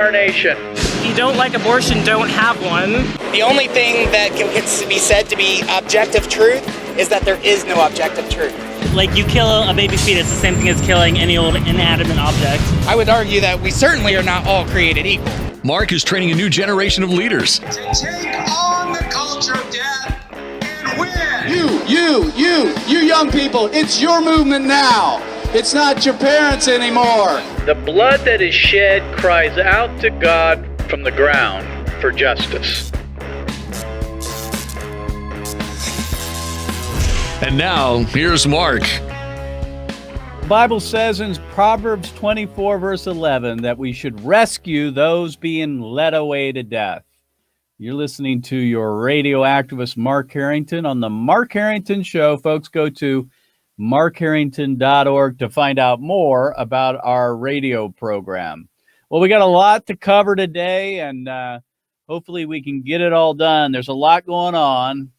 our nation. If you don't like abortion, don't have one. The only thing that can be said to be objective truth is that there is no objective truth. Like, you kill a baby fetus, the same thing as killing any old inanimate object. I would argue that we certainly are not all created equal. Mark is training a new generation of leaders. To take on the culture of death and win. You young people, it's your movement now. It's not your parents anymore. The blood that is shed cries out to God from the ground for justice. And now, here's Mark. The Bible says in Proverbs 24, verse 11, that we should rescue those being led away to death. You're listening to your radio activist, Mark Harrington, on the Mark Harrington Show. Folks, go to markharrington.org to find out more about our radio program. Well, we got a lot to cover today, and hopefully we can get it all done. There's a lot going on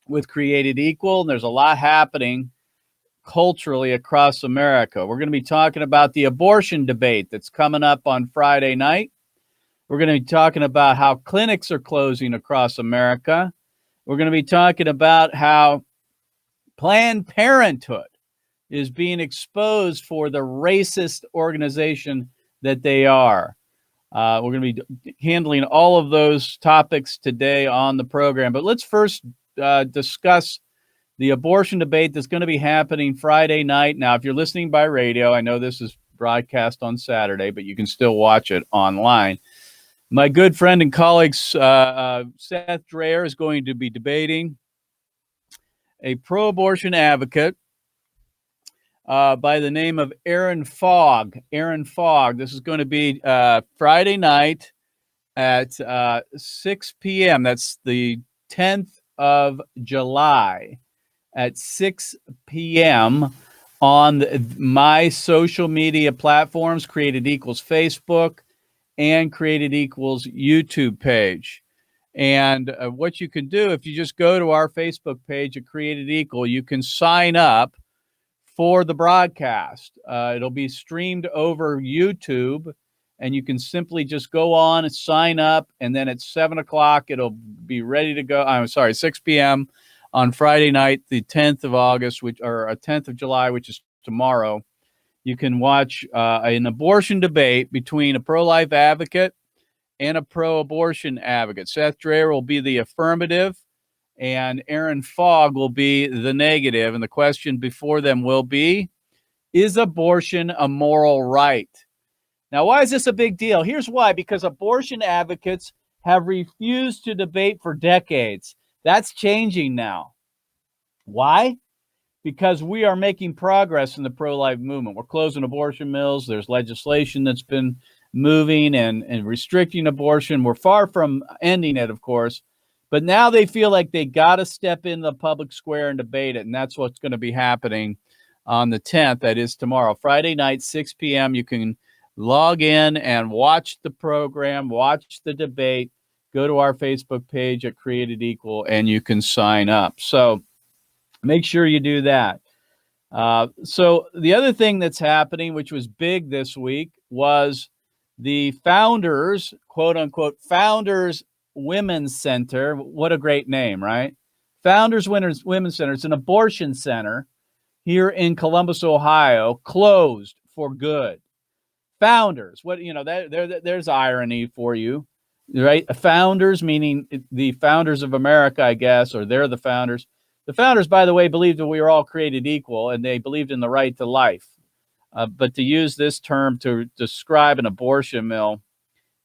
with Created Equal, and there's a lot happening culturally across America. We're going to be talking about the abortion debate that's coming up on Friday night. We're going to be talking about how clinics are closing across America. We're going to be talking about how Planned Parenthood is being exposed for the racist organization that they are. We're going to be handling all of those topics today on the program. But let's first discuss the abortion debate that's going to be happening Friday night. Now, if you're listening by radio, I know this is broadcast on Saturday, but you can still watch it online. My good friend and colleague, Seth Dreher, is going to be debating a pro-abortion advocate by the name of Aaron Fogg. Aaron Fogg. This is going to be Friday night at 6 p.m. That's the 10th of July at 6 p.m. on my social media platforms, Created Equals Facebook and Created Equals YouTube page. And what you can do, if you just go to our Facebook page at Created Equal, you can sign up for the broadcast. It'll be streamed over YouTube, and you can simply just go on and sign up, and then at 7 o'clock, it'll be ready to go. 6 p.m. on Friday night, the 10th of August, 10th of July, which is tomorrow. You can watch an abortion debate between a pro-life advocate and a pro-abortion advocate. Seth Dreher will be the affirmative, and Aaron Fogg will be the negative. And the question before them will be, is abortion a moral right? Now, why is this a big deal? Here's why. Because abortion advocates have refused to debate for decades. That's changing now. Why? Because we are making progress in the pro-life movement. We're closing abortion mills. There's legislation that's been moving and restricting abortion. We're far from ending it, of course. But now they feel like they got to step in the public square and debate it. And that's what's going to be happening on the 10th. That is tomorrow, Friday night, 6 p.m. You can log in and watch the program, watch the debate. Go to our Facebook page at Created Equal, and you can sign up. So make sure you do that. So the other thing that's happening, which was big this week, was the Founders, quote unquote, Founders Women's Center. What a great name, right? Founders Women's Center. It's an abortion center here in Columbus, Ohio, closed for good. Founders, there's irony for you, right? Founders, meaning the founders of America, I guess, or they're the founders. The founders, by the way, believed that we were all created equal, and they believed in the right to life. But to use this term to describe an abortion mill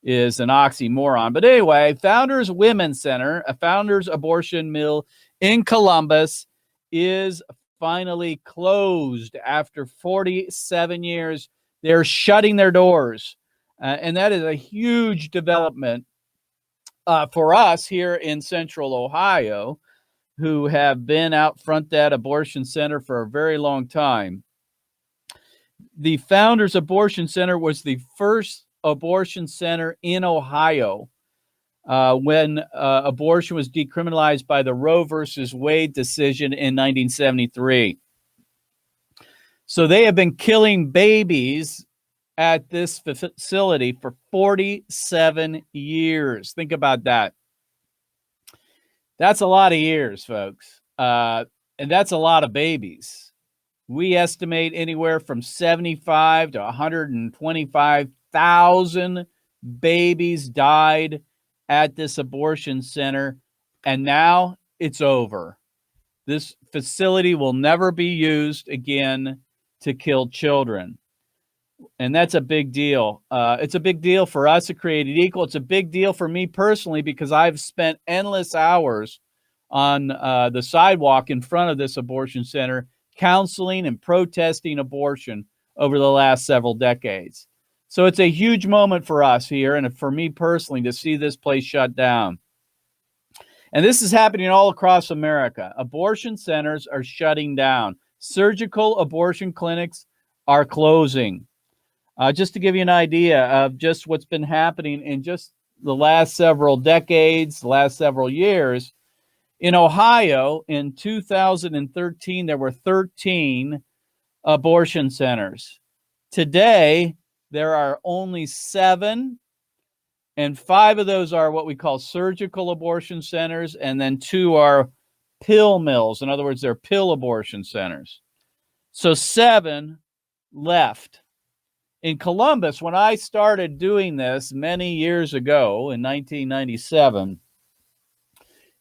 is an oxymoron. But anyway, Founders Women's Center, a Founders abortion mill in Columbus, is finally closed after 47 years. They're shutting their doors. And that is a huge development for us here in Central Ohio, who have been out front that abortion center for a very long time. The Founders Abortion Center was the first abortion center in Ohio when abortion was decriminalized by the Roe versus Wade decision in 1973. So they have been killing babies at this facility for 47 years. Think about that. That's a lot of years, folks. And that's a lot of babies. We estimate anywhere from 75 to 125,000 babies died at this abortion center. And now it's over. This facility will never be used again to kill children. And that's a big deal. It's a big deal for us at Created Equal. It's a big deal for me personally because I've spent endless hours on the sidewalk in front of this abortion center, counseling and protesting abortion over the last several decades. So it's a huge moment for us here and for me personally to see this place shut down. And this is happening all across America. Abortion centers are shutting down. Surgical abortion clinics are closing. Just to give you an idea of just what's been happening in just the last several decades, the last several years, in Ohio in 2013, there were 13 abortion centers. Today, there are only 7, and 5 of those are what we call surgical abortion centers, and then 2 are pill mills. In other words, they're pill abortion centers. So 7 left. In Columbus, when I started doing this many years ago in 1997,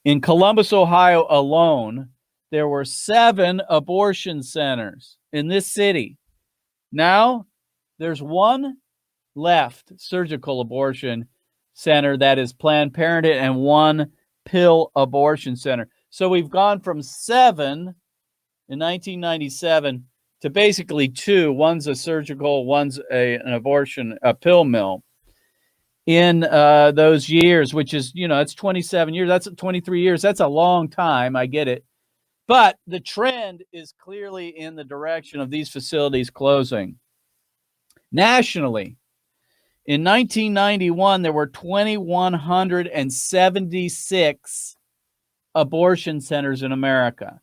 in Columbus, Ohio alone, there were 7 abortion centers in this city. Now, there's 1 left surgical abortion center that is Planned Parenthood and 1 pill abortion center. So we've gone from 7 in 1997 to basically 2. One's a surgical, one's an abortion, a pill mill. In those years, which is, that's 27 years, that's 23 years, that's a long time, I get it. But the trend is clearly in the direction of these facilities closing. Nationally, in 1991, there were 2,176 abortion centers in America.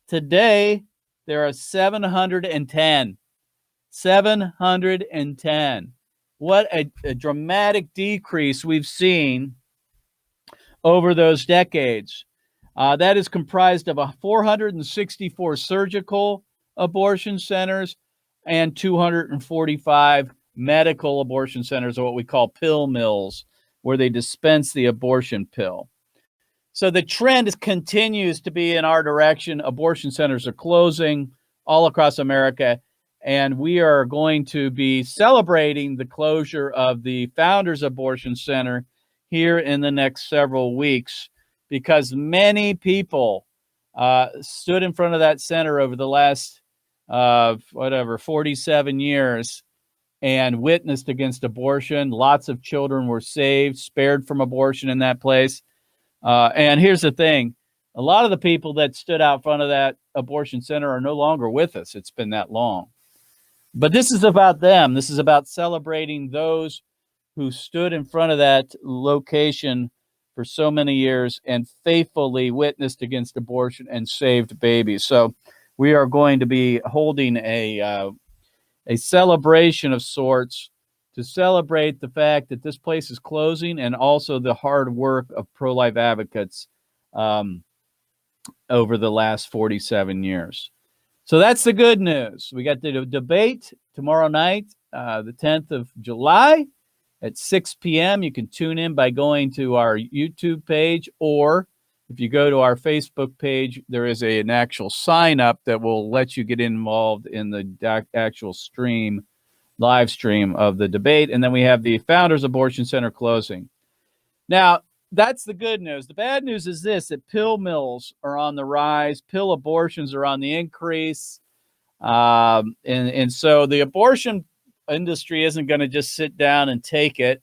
Today, there are 710. 710. What a dramatic decrease we've seen over those decades. That is comprised of 464 surgical abortion centers and 245 medical abortion centers, or what we call pill mills, where they dispense the abortion pill. So the trend continues to be in our direction. Abortion centers are closing all across America, and we are going to be celebrating the closure of the Founders Abortion Center here in the next several weeks, because many people stood in front of that center over the last 47 years and witnessed against abortion. Lots of children were saved, spared from abortion in that place. And here's the thing. A lot of the people that stood out front of that abortion center are no longer with us. It's been that long. But this is about them. This is about celebrating those who stood in front of that location for so many years and faithfully witnessed against abortion and saved babies. So we are going to be holding a celebration of sorts to celebrate the fact that this place is closing, and also the hard work of pro-life advocates over the last 47 years. So that's the good news. We got the debate tomorrow night, the 10th of July at 6 p.m. You can tune in by going to our YouTube page, or if you go to our Facebook page, there is an actual sign up that will let you get involved in the actual live stream of the debate. And then we have the Founders Abortion Center closing. Now, that's the good news. The bad news is this, that pill mills are on the rise. Pill abortions are on the increase. And so the abortion industry isn't going to just sit down and take it.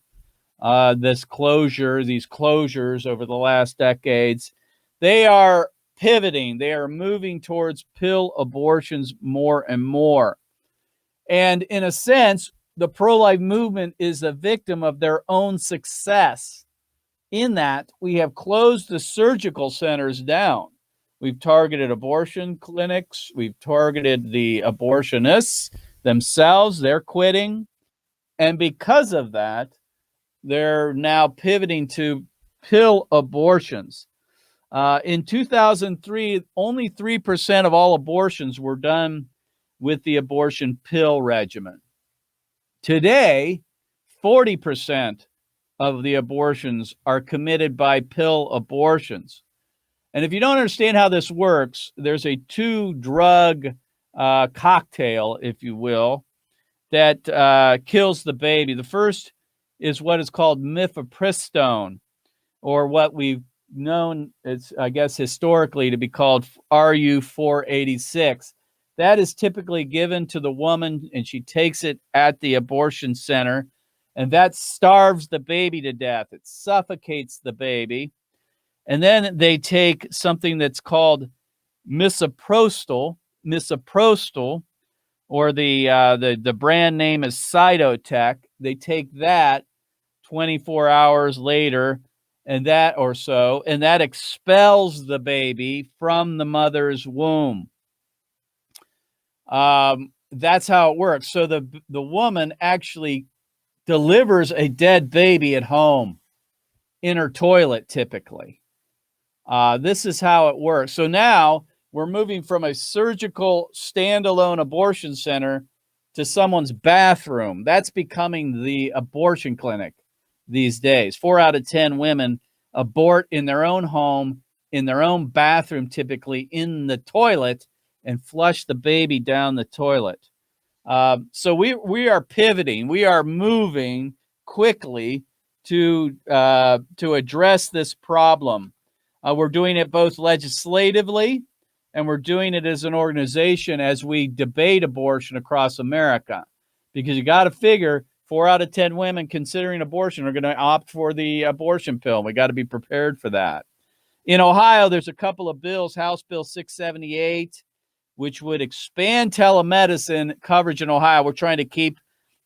These closures over the last decades, they are pivoting. They are moving towards pill abortions more and more. And in a sense, the pro-life movement is a victim of their own success, in that we have closed the surgical centers down. We've targeted abortion clinics. We've targeted the abortionists themselves. They're quitting. And because of that, they're now pivoting to pill abortions. In 2003, only 3% of all abortions were done with the abortion pill regimen. Today, 40% of the abortions are committed by pill abortions. And if you don't understand how this works, there's a two-drug cocktail, if you will, that kills the baby. The first is what is called mifepristone, or what we've known, it's, I guess, historically to be called RU-486. That is typically given to the woman, and she takes it at the abortion center, and that starves the baby to death. It suffocates the baby. And then they take something that's called misoprostol, or the brand name is Cytotec. They take that 24 hours later, and that expels the baby from the mother's womb. That's how it works. So the woman actually delivers a dead baby at home in her toilet, typically. This is how it works. So now we're moving from a surgical standalone abortion center to someone's bathroom. That's becoming the abortion clinic these days. 4 out of 10 women abort in their own home, in their own bathroom, typically in the toilet, and flush the baby down the toilet. So we are pivoting. We are moving quickly to address this problem. We're doing it both legislatively, and we're doing it as an organization as we debate abortion across America. Because you got to figure 4 out of 10 women considering abortion are going to opt for the abortion pill. We got to be prepared for that. In Ohio, there's a couple of bills, House Bill 678, which would expand telemedicine coverage in Ohio. We're trying to keep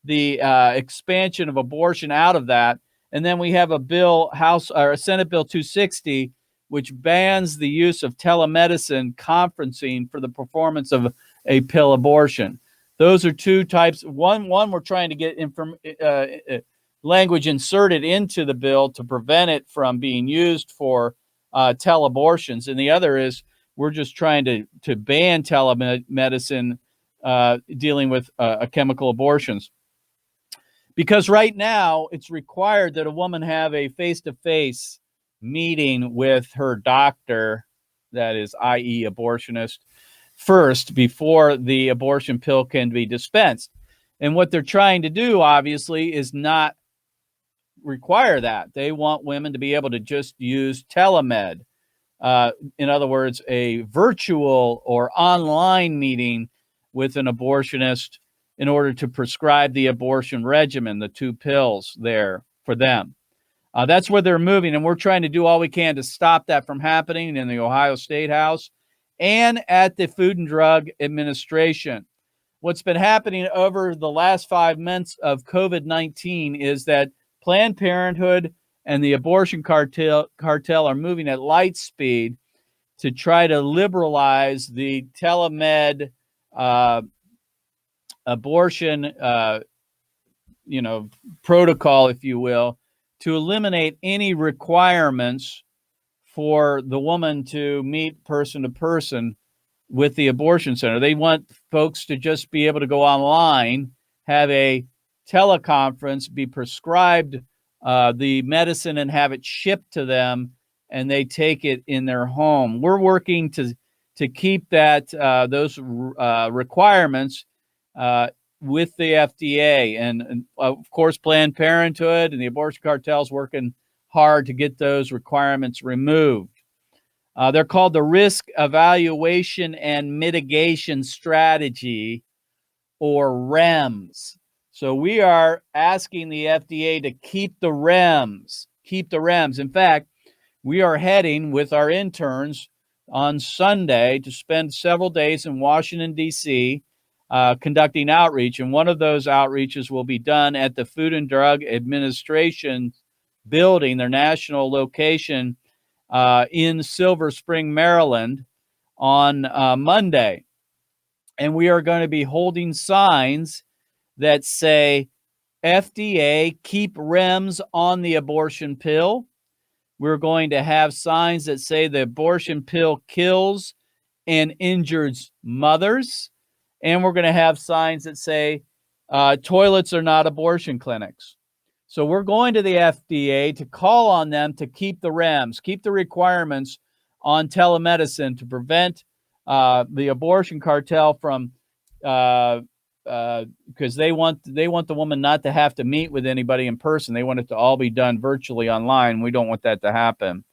the expansion of abortion out of that. And then we have a bill, Senate Bill 260, which bans the use of telemedicine conferencing for the performance of a pill abortion. Those are two types. One we're trying to get language inserted into the bill to prevent it from being used for teleabortions. And the other is we're just trying to ban telemedicine dealing with chemical abortions. Because right now it's required that a woman have a face-to-face meeting with her doctor, that is, i.e. abortionist, first before the abortion pill can be dispensed. And what they're trying to do, obviously, is not require that. They want women to be able to just use telemed. In other words, a virtual or online meeting with an abortionist in order to prescribe the abortion regimen, the 2 pills there for them. That's where they're moving, and we're trying to do all we can to stop that from happening in the Ohio State House and at the Food and Drug Administration. What's been happening over the last 5 months of COVID-19 is that Planned Parenthood and the abortion cartel are moving at light speed to try to liberalize the telemed abortion protocol, if you will, to eliminate any requirements for the woman to meet person to person with the abortion center. They want folks to just be able to go online, have a teleconference, be prescribed the medicine and have it shipped to them, and they take it in their home. We're working to keep that those requirements with the FDA, and of course Planned Parenthood and the abortion cartels working hard to get those requirements removed. They're called the Risk Evaluation and Mitigation Strategy, or REMS. So we are asking the FDA to keep the REMS. In fact, we are heading with our interns on Sunday to spend several days in Washington, D.C., conducting outreach. And one of those outreaches will be done at the Food and Drug Administration building, their national location in Silver Spring, Maryland, on Monday. And we are going to be holding signs that say, FDA, keep REMS on the abortion pill. We're going to have signs that say the abortion pill kills and injures mothers. And we're going to have signs that say toilets are not abortion clinics. So we're going to the FDA to call on them to keep the REMS, keep the requirements on telemedicine to prevent the abortion cartel from, because they want the woman not to have to meet with anybody in person. They want it to all be done virtually online. We don't want that to happen.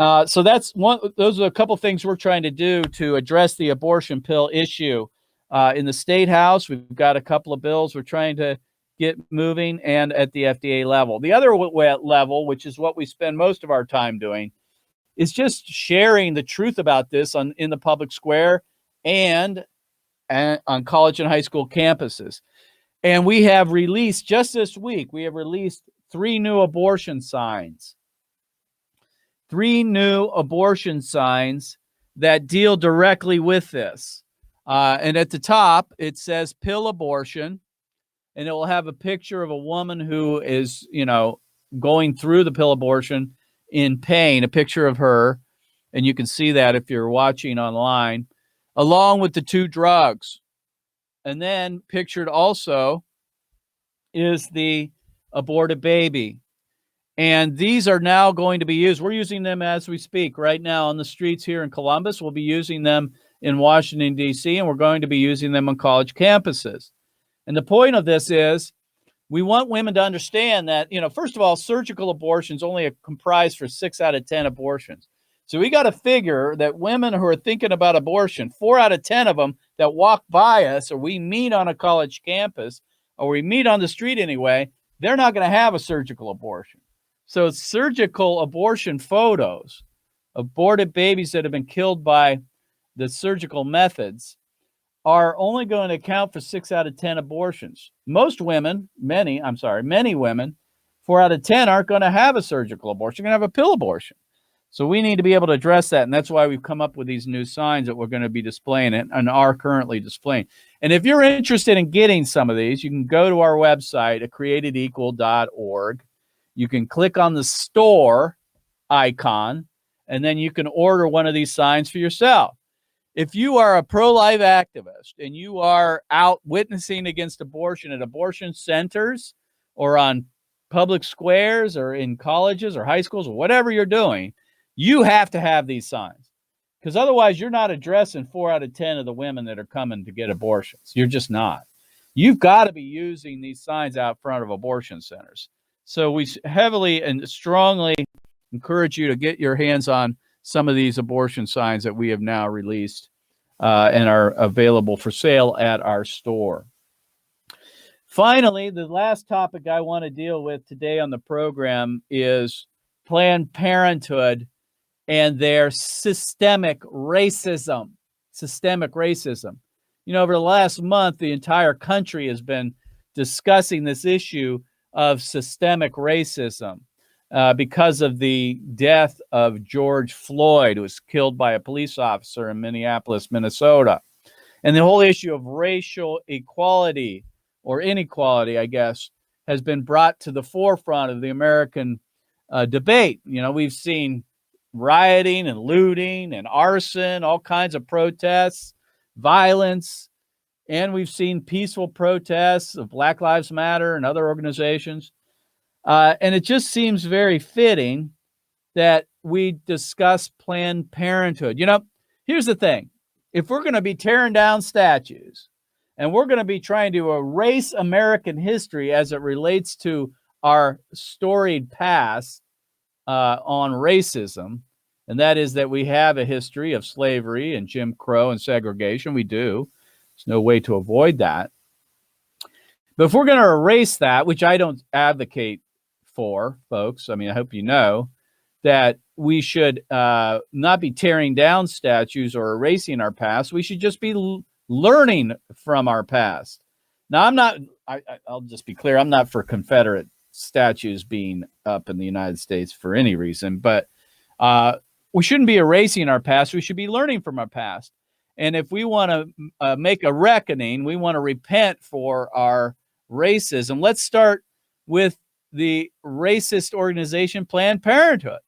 So that's one. Those are a couple things we're trying to do to address the abortion pill issue. In the state house, we've got a couple of bills we're trying to get moving, and at the FDA level. The other level, which is what we spend most of our time doing, is just sharing the truth about this in the public square and on college and high school campuses. And we have released, just this week, we have released 3 new abortion signs. 3 new abortion signs that deal directly with this. And at the top, it says pill abortion, and it will have a picture of a woman who is, going through the pill abortion in pain, a picture of her. And you can see that if you're watching online, along with the 2 drugs. And then pictured also is the aborted baby. And these are now going to be used. We're using them as we speak right now on the streets here in Columbus. We'll be using them in Washington, D.C., and we're going to be using them on college campuses. And the point of this is we want women to understand that, first of all, surgical abortions only comprise for 6 out of 10 abortions. So we got to figure that women who are thinking about abortion, 4 out of 10 of them that walk by us, or we meet on a college campus, or we meet on the street anyway, they're not going to have a surgical abortion. So surgical abortion photos, aborted babies that have been killed by the surgical methods, are only going to account for 6 out of 10 abortions. Many women, 4 out of 10 aren't going to have a surgical abortion, they're going to have a pill abortion. So we need to be able to address that, and that's why we've come up with these new signs that we're going to be displaying and are currently displaying. And if you're interested in getting some of these, you can go to our website at createdequal.org. You can click on the store icon, and then you can order one of these signs for yourself. If you are a pro-life activist and you are out witnessing against abortion at abortion centers or on public squares or in colleges or high schools or whatever you're doing, you have to have these signs, because otherwise you're not addressing 4 out of 10 of the women that are coming to get abortions. You're just not. You've got to be using these signs out front of abortion centers. So we heavily and strongly encourage you to get your hands on some of these abortion signs that we have now released and are available for sale at our store. Finally, the last topic I want to deal with today on the program is Planned Parenthood and their systemic racism. Systemic racism. Over the last month, the entire country has been discussing this issue of systemic racism because of the death of George Floyd, who was killed by a police officer in Minneapolis, Minnesota. And the whole issue of racial equality or inequality, I guess, has been brought to the forefront of the American debate. We've seen rioting and looting and arson, all kinds of protests, violence, and we've seen peaceful protests of Black Lives Matter and other organizations. And it just seems very fitting that we discuss Planned Parenthood. Here's the thing. If we're going to be tearing down statues and we're going to be trying to erase American history as it relates to our storied past on racism, and that is that we have a history of slavery and Jim Crow and segregation. We do. There's no way to avoid that. But if we're going to erase that, which I don't advocate for, folks, I hope you know that we should not be tearing down statues or erasing our past. We should just be learning from our past. Now, I'll just be clear, I'm not for Confederate statues being up in the United States for any reason, but we shouldn't be erasing our past. We should be learning from our past. And if we want to make a reckoning, we want to repent for our racism. Let's start with the racist organization Planned Parenthood.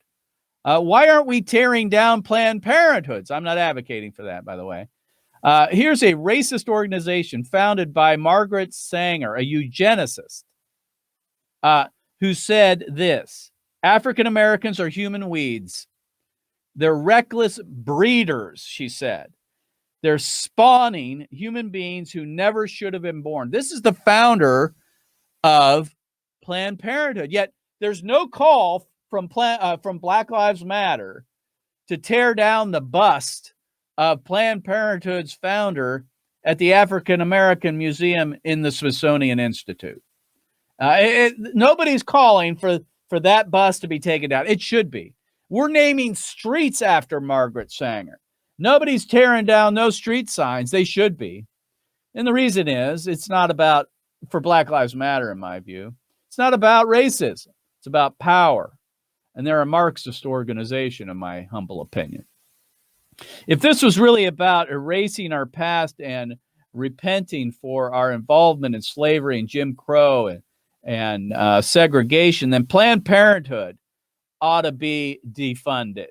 Why aren't we tearing down Planned Parenthoods? I'm not advocating for that, by the way. Here's a racist organization founded by Margaret Sanger, a eugenicist, who said this: African Americans are human weeds. They're reckless breeders, she said. They're spawning human beings who never should have been born. This is the founder of Planned Parenthood. Yet there's no call from Black Lives Matter to tear down the bust of Planned Parenthood's founder at the African American Museum in the Smithsonian Institute. Nobody's calling for that bust to be taken down. It should be. We're naming streets after Margaret Sanger. Nobody's tearing down those street signs. They should be. And the reason is it's not about, for Black Lives Matter, in my view, it's not about racism. It's about power. And they're a Marxist organization, in my humble opinion. If this was really about erasing our past and repenting for our involvement in slavery and Jim Crow and segregation, then Planned Parenthood ought to be defunded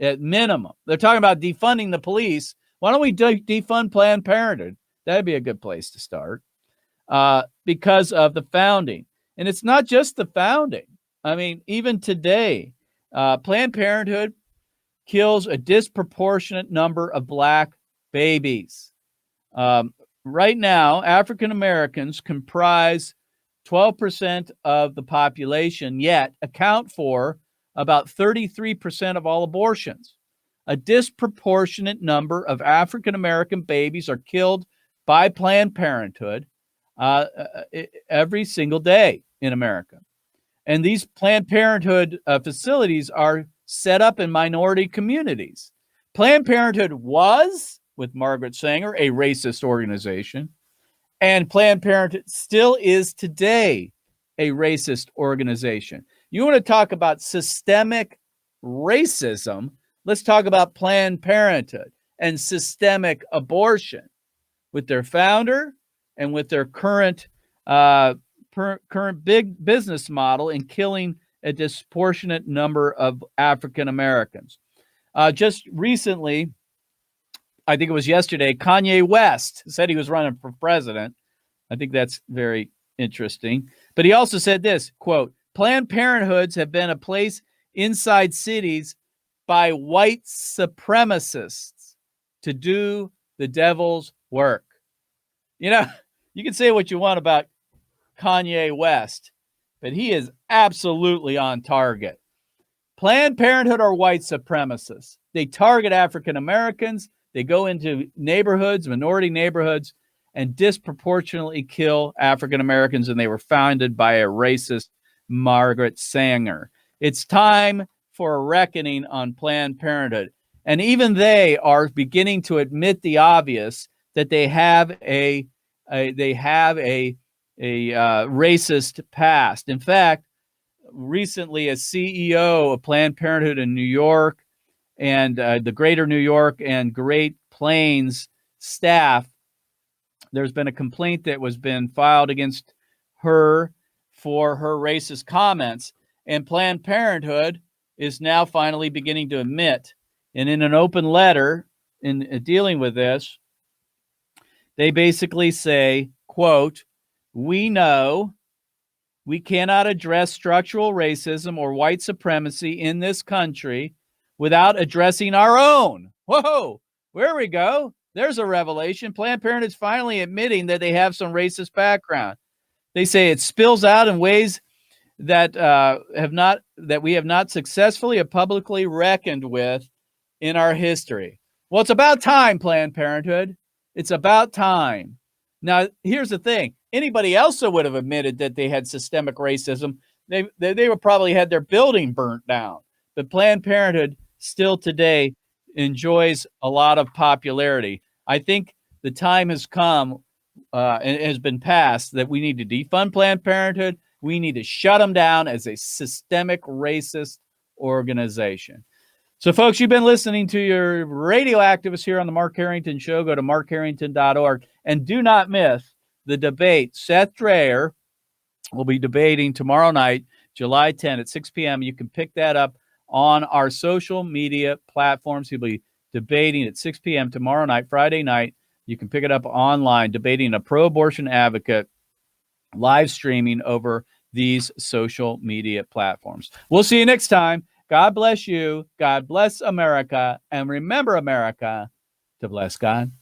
at minimum. They're talking about defunding the police. Why don't we defund Planned Parenthood? That'd be a good place to start because of the founding. And it's not just the founding. I mean, even today, Planned Parenthood kills a disproportionate number of Black babies. Right now, African Americans comprise 12% of the population, yet account for about 33% of all abortions. A disproportionate number of African American babies are killed by Planned Parenthood every single day in America. And these Planned Parenthood facilities are set up in minority communities. Planned Parenthood was, with Margaret Sanger, a racist organization, and Planned Parenthood still is today a racist organization. You want to talk about systemic racism? Let's talk about Planned Parenthood and systemic abortion with their founder and with their current big business model in killing a disproportionate number of African Americans. Just recently, I think it was yesterday, Kanye West said he was running for president. I think that's very interesting. But he also said this, quote, Planned Parenthoods have been a place inside cities by white supremacists to do the devil's work. You know, you can say what you want about Kanye West, but he is absolutely on target. Planned Parenthood are white supremacists. They target African Americans. They go into neighborhoods, minority neighborhoods, and disproportionately kill African Americans, and they were founded by a racist Margaret Sanger. It's time for a reckoning on Planned Parenthood. And even they are beginning to admit the obvious that they have a racist past. In fact, recently a CEO of Planned Parenthood in New York and the Greater New York and Great Plains staff, there's been a complaint that was been filed against her for her racist comments, and Planned Parenthood is now finally beginning to admit, and in an open letter in dealing with this, they basically say, quote, we know we cannot address structural racism or white supremacy in this country without addressing our own. Whoa, where we go. There's a revelation. Planned Parenthood is finally admitting that they have some racist background. They say it spills out in ways that we have not successfully or publicly reckoned with in our history. Well, it's about time, Planned Parenthood. It's about time. Now, here's the thing. Anybody else that would have admitted that they had systemic racism, they would probably had their building burnt down. But Planned Parenthood still today enjoys a lot of popularity. I think the time has come and has been passed that we need to defund Planned Parenthood. We need to shut them down as a systemic racist organization. So, folks, you've been listening to your radio activists here on the Mark Harrington Show. Go to markharrington.org and do not miss the debate. Seth Dreher will be debating tomorrow night, July 10 at 6 p.m. You can pick that up on our social media platforms. He'll be debating at 6 p.m. tomorrow night, Friday night. You can pick it up online, debating a pro-abortion advocate, live streaming over these social media platforms. We'll see you next time. God bless you. God bless America. And remember, America, to bless God.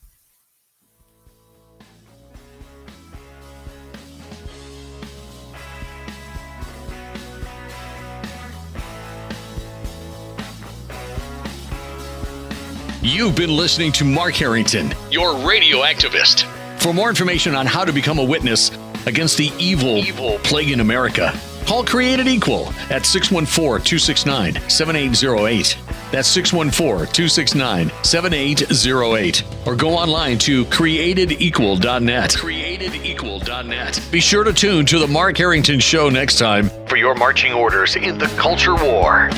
You've been listening to Mark Harrington, your radio activist. For more information on how to become a witness against the evil plague in America, call Created Equal at 614-269-7808. That's 614-269-7808. Or go online to createdequal.net. Createdequal.net. Be sure to tune to the Mark Harrington Show next time for your marching orders in the culture war.